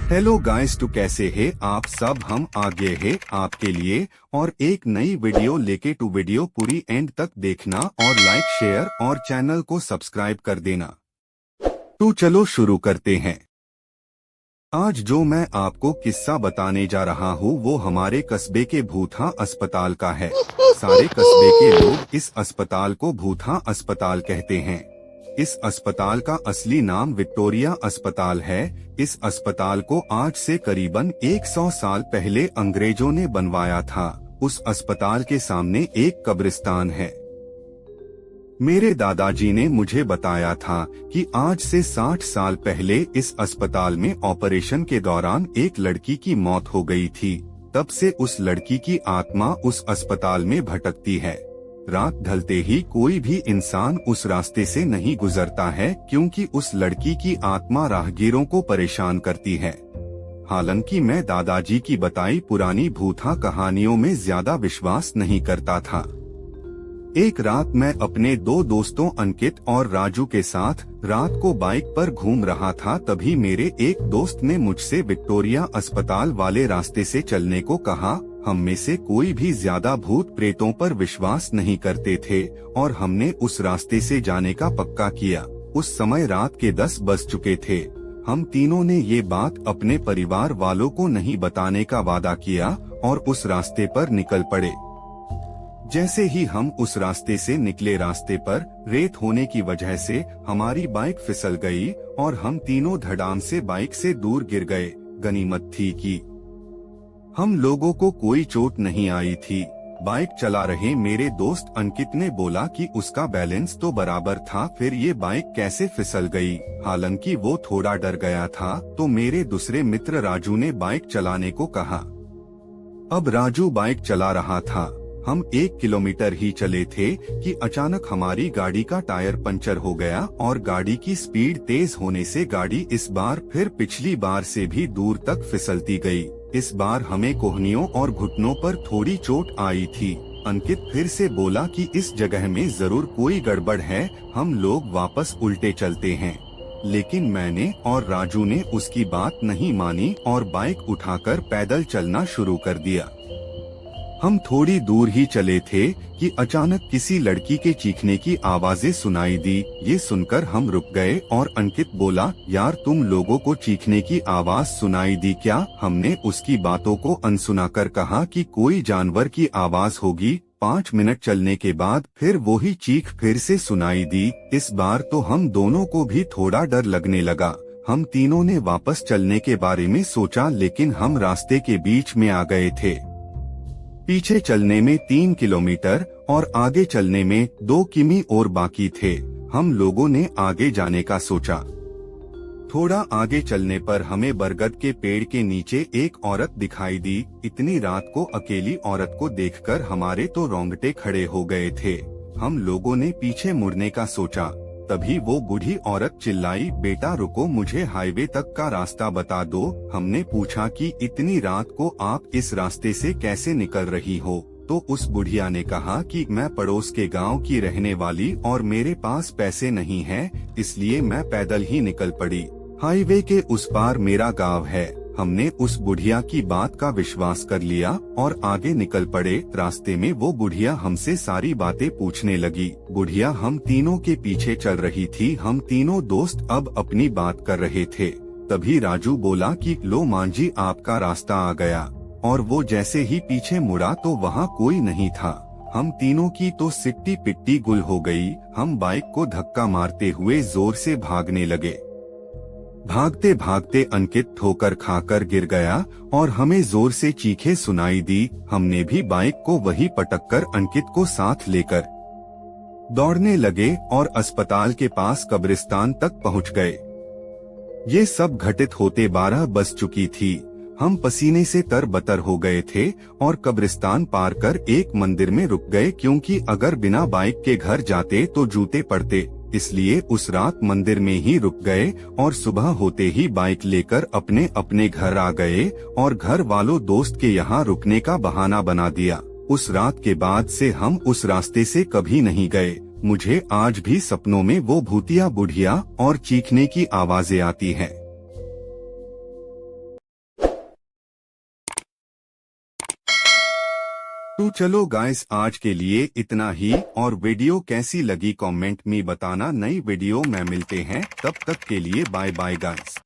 Hello guys, तो कैसे है आप सब। हम आ गए हैं आपके लिए और एक नई वीडियो लेके। टू वीडियो पूरी एंड तक देखना और लाइक शेयर और चैनल को सब्सक्राइब कर देना। तो चलो शुरू करते हैं। आज जो मैं आपको किस्सा बताने जा रहा हूँ वो हमारे कस्बे के भूथा अस्पताल का है। सारे कस्बे के लोग इस अस्पताल को भूथा अस्पताल कहते हैं। इस अस्पताल का असली नाम विक्टोरिया अस्पताल है। इस अस्पताल को आज से करीबन 100 साल पहले अंग्रेजों ने बनवाया था। उस अस्पताल के सामने एक कब्रिस्तान है। मेरे दादाजी ने मुझे बताया था कि आज से 60 साल पहले इस अस्पताल में ऑपरेशन के दौरान एक लड़की की मौत हो गई थी। तब से उस लड़की की आत्मा उस अस्पताल में भटकती है। रात ढलते ही कोई भी इंसान उस रास्ते से नहीं गुजरता है, क्योंकि उस लड़की की आत्मा राहगीरों को परेशान करती है। हालांकि मैं दादाजी की बताई पुरानी भूथा कहानियों में ज्यादा विश्वास नहीं करता था। एक रात मैं अपने दो दोस्तों अंकित और राजू के साथ रात को बाइक पर घूम रहा था। तभी मेरे एक दोस्त ने मुझसे विक्टोरिया अस्पताल वाले रास्ते से चलने को कहा। हम में से कोई भी ज्यादा भूत प्रेतों पर विश्वास नहीं करते थे और हमने उस रास्ते से जाने का पक्का किया। उस समय रात के 10 बज चुके थे। हम तीनों ने ये बात अपने परिवार वालों को नहीं बताने का वादा किया और उस रास्ते पर निकल पड़े। जैसे ही हम उस रास्ते से निकले, रास्ते पर रेत होने की वजह से हमारी बाइक फिसल गई और हम तीनों धड़ाम से बाइक से दूर गिर गए। गनीमत थी कि हम लोगों को कोई चोट नहीं आई थी। बाइक चला रहे मेरे दोस्त अंकित ने बोला कि उसका बैलेंस तो बराबर था, फिर ये बाइक कैसे फिसल गई। हालांकि वो थोड़ा डर गया था। तो मेरे दूसरे मित्र राजू ने बाइक चलाने को कहा। अब राजू बाइक चला रहा था। हम 1 किलोमीटर ही चले थे कि अचानक हमारी गाड़ी का टायर पंचर हो गया और गाड़ी की स्पीड तेज होने से गाड़ी इस बार फिर पिछली बार से भी दूर तक फिसलती गई। इस बार हमें कोहनियों और घुटनों पर थोड़ी चोट आई थी। अंकित फिर से बोला कि इस जगह में जरूर कोई गड़बड़ है, हम लोग वापस उल्टे चलते हैं। लेकिन मैंने और राजू ने उसकी बात नहीं मानी और बाइक उठाकर पैदल चलना शुरू कर दिया। हम थोड़ी दूर ही चले थे कि अचानक किसी लड़की के चीखने की आवाजें सुनाई दी। ये सुनकर हम रुक गए और अंकित बोला, यार तुम लोगों को चीखने की आवाज सुनाई दी क्या? हमने उसकी बातों को अनसुना कर कहा कि कोई जानवर की आवाज होगी। 5 मिनट चलने के बाद फिर वही चीख फिर से सुनाई दी। इस बार तो हम दोनों को भी थोड़ा डर लगने लगा। हम तीनों ने वापस चलने के बारे में सोचा, लेकिन हम रास्ते के बीच में आ गए थे। पीछे चलने में 3 किलोमीटर और आगे चलने में 2 किमी और बाकी थे। हम लोगों ने आगे जाने का सोचा। थोड़ा आगे चलने पर हमें बरगद के पेड़ के नीचे एक औरत दिखाई दी। इतनी रात को अकेली औरत को देखकर हमारे तो रोंगटे खड़े हो गए थे। हम लोगों ने पीछे मुड़ने का सोचा। तभी वो बूढ़ी औरत चिल्लाई, बेटा रुको, मुझे हाईवे तक का रास्ता बता दो। हमने पूछा कि इतनी रात को आप इस रास्ते से कैसे निकल रही हो? तो उस बुढ़िया ने कहा कि मैं पड़ोस के गांव की रहने वाली और मेरे पास पैसे नहीं हैं, इसलिए मैं पैदल ही निकल पड़ी। हाईवे के उस पार मेरा गांव है। हमने उस बुढ़िया की बात का विश्वास कर लिया और आगे निकल पड़े। रास्ते में वो बुढ़िया हमसे सारी बातें पूछने लगी। बुढ़िया हम तीनों के पीछे चल रही थी। हम तीनों दोस्त अब अपनी बात कर रहे थे। तभी राजू बोला कि लो मांझी, आपका रास्ता आ गया। और वो जैसे ही पीछे मुड़ा तो वहाँ कोई नहीं था। हम तीनों की तो सिट्टी पिट्टी गुल हो गई। हम बाइक को धक्का मारते हुए जोर से भागने लगे। भागते भागते अंकित ठोकर खाकर गिर गया और हमें जोर से चीखें सुनाई दी। हमने भी बाइक को वही पटककर अंकित को साथ लेकर दौड़ने लगे और अस्पताल के पास कब्रिस्तान तक पहुंच गए। ये सब घटित होते 12 बज चुकी थी। हम पसीने से तरबतर हो गए थे और कब्रिस्तान पार कर एक मंदिर में रुक गए, क्योंकि अगर बिना बाइक के घर जाते तो जूते पड़ते। इसलिए उस रात मंदिर में ही रुक गए और सुबह होते ही बाइक लेकर अपने अपने घर आ गए और घर वालों दोस्त के यहाँ रुकने का बहाना बना दिया। उस रात के बाद से हम उस रास्ते से कभी नहीं गए। मुझे आज भी सपनों में वो भूतिया बुढ़िया और चीखने की आवाजें आती हैं। तो चलो गाइस, आज के लिए इतना ही, और वीडियो कैसी लगी कमेंट में बताना। नई वीडियो में मिलते हैं, तब तक के लिए बाय बाय गाइस।